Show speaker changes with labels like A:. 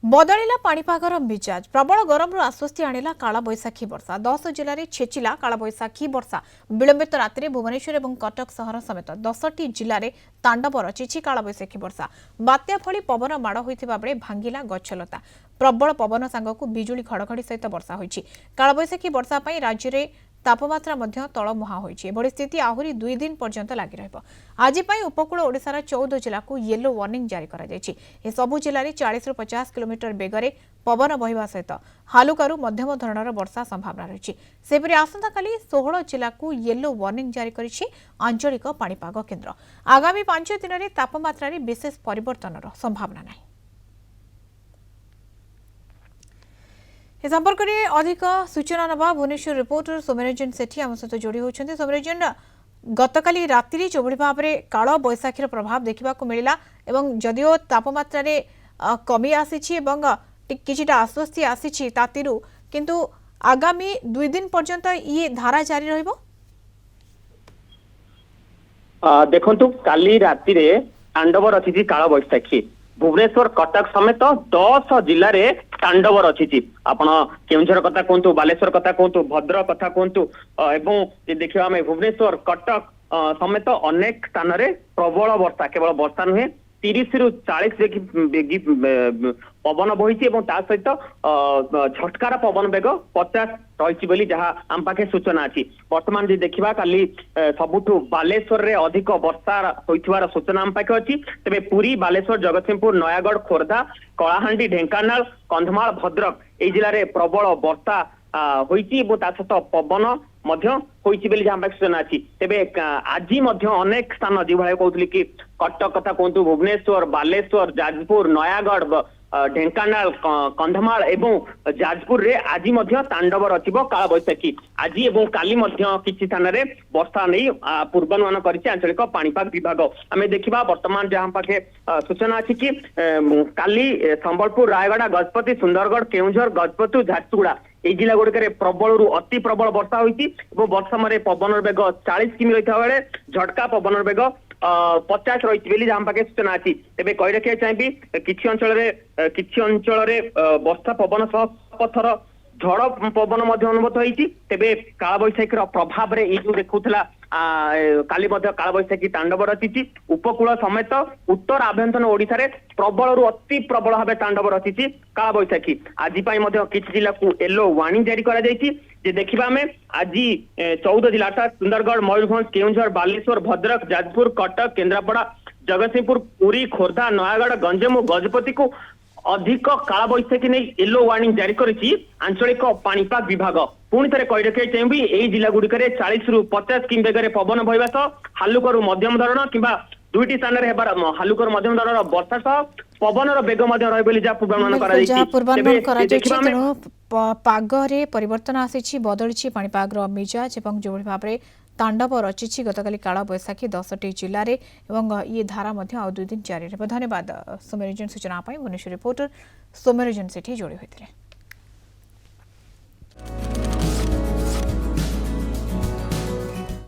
A: बदलिला पाणीपागर मिजाज प्रबल गरम आश्वस्ति आणिला काला बैशाखी वर्षा 10 जिले में छेचिला काला बैशाखी वर्षा विलंबित राति भुवनेश्वर और कटक सहर समेत 10टी जिले में तांडव रचिछि काला बैशाखी वर्षा बात्या भली पवन माड़ होइथिबा बेले भांगिला गछलता प्रबल पवन सांगकु बिजुली घड़घड़ी सहित वर्षा होइछि काला बैशाखी वर्षा पई राज्य में तापमात्रा मध्य तलमुहा होइछि एभଳି स्थिति आहुरी 2 दिन पर्यंत लागि रहइबो आज पई उपकूल ओडिसार 14 जिला को येलो वार्निंग जारी करा जायछि ए सबु जिल्ला रे 40 रु 50 किलोमीटर बेगरे पवन बहिबा सहित हालुकारू मध्यम धरणर वर्षा संभावना रहिछि सेपरि आसंता काली 16 जिला को येलो वार्निंग जारी करिछि आंचलिक पाणीपाग केन्द्र आगामी 5 दिन रे तापमात्रा रे विशेष परिवर्तनर संभावना नाही इस संपर्क में अधिक सूचना नवा भुवनेश्वर रिपोर्टर सोम्यरंजन सेठी आम सहित जोड़ी होती सोम्यरंजन गतकाली राति जो भाव में काल बैशाखीर प्रभाव देखा मिला जदिओ तापमात्रा रे कमी आसी किछिटा आश्वस्ति आसी तातिरु किंतु आगामी 2 दिन पर्यंत ये धारा जारी रहिबो
B: देखंतु काली राति रे तांडव रचिछि काल बैशाखी भुवनेश्वर कटक समेत 10 जिले में तांडव रचिछि आपण केउंझर कथा कहतु बालेश्वर कथा कहतु भद्रक कथा कहतु एवं देखिबा आमे भुवनेश्वर कटक समेत अनेक स्थान रे प्रबल वर्षा केवल वर्षा नुहे 30 रु 40 बेगी पवन बहिछि एवं ता सहित झटकार पवन बेग 50 रही बोली जहाँ आम पाखे सूचना अच्छी बर्तमान जी देखा काली सबुठु बालेश्वर रे अधिक वर्षा होइथिबार सूचना आम पाखे अच्छी तेबे पुरी बालेश्वर जगतसिंहपुर नयागढ़ खोर्धा कलाहांडी ढेंकानाल कंधमाल भद्रक ए जिले में प्रबल वर्षा होइछि एवं ता सहित पवन मध्य होइछि बोली जहाँ पाखे सूचना अच्छी तेबे आज अनेक स्थान जो भाई कहते कि कटक कथा कहतु भुवनेश्वर बालेश्वर जाजपुर नयागढ़ ढेंकानाल कंधमाल एवं जाजपुर रे आज तांडव रचिब काल बैशाखी आज एवं काली किसी स्थान रे वर्षा नहीं पूर्वानुमान करिछि आंचलिक पाणीपाग विभाग आमे देखिबा वर्तमान जहाँ पाखे सूचना अछि कि काली संबलपुर रायगढ़ गजपति सुंदरगढ़ केउंझर गजपति झारसुगुड़ा ए जिला गुड़िक प्रबल रु अति प्रबल वर्षा होइछि एवं वर्षा पवन बेग 40 किमी रहिथा बेले झटका पवन बेग 50 रही जहाँ पाखे सूचना अच्छी तेज कही रखा चाहिए किसी अंचल वर्षा पवन सह पथर झड़ पवन अनुभूत होती तेज काल बैशाखीर प्रभाव में ये जो देखुला काली काल बैशाखी तांडव रचिछि उपकूल समेत उत्तर आभ्यंतर ओडिशा रे प्रबल रु अति प्रबल भाव तांडव रचिछि काल बैशाखी आज किसी जिला को येलो वार्निंग जारी करा जायछि जे देखिबा में आज 14 जिला सुंदरगढ़ मयूरभंज केउंझर बालेश्वर भद्रक जाजपुर कटक केन्द्रापड़ा जगतसिंहपुर पुरी खोर्धा नयागढ़ गंजेम और गजपति को अधिक काल बैशाखी नहीं येलो वार्निंग जारी करिछि आंचलिक पाणीपाग विभाग पुणी थे कही रखा चाहिए यही जिला गुड़िक 40 रु 50 किमी बेगर पवन बहिबा सह हालुकर मध्यम धरण किंबा 2टी स्थान रे हेबार हालुकर मध्यम धरण वर्षा सह पवनर बेग पूर्वानुमान
A: पागरे परिवर्तन आसी बदली पाणीपागर मिजाज और जो भाव में तांडव रचिछि गतकाली काला बैशाखी 10टी जिले में ये धारा आउ 2 दिन जारी रहिबो धन्यवाद सोम्यरंजन सूचना भुवनेश्वर रिपोर्टर सोम्यरंजन सेठी जोड़ी होते।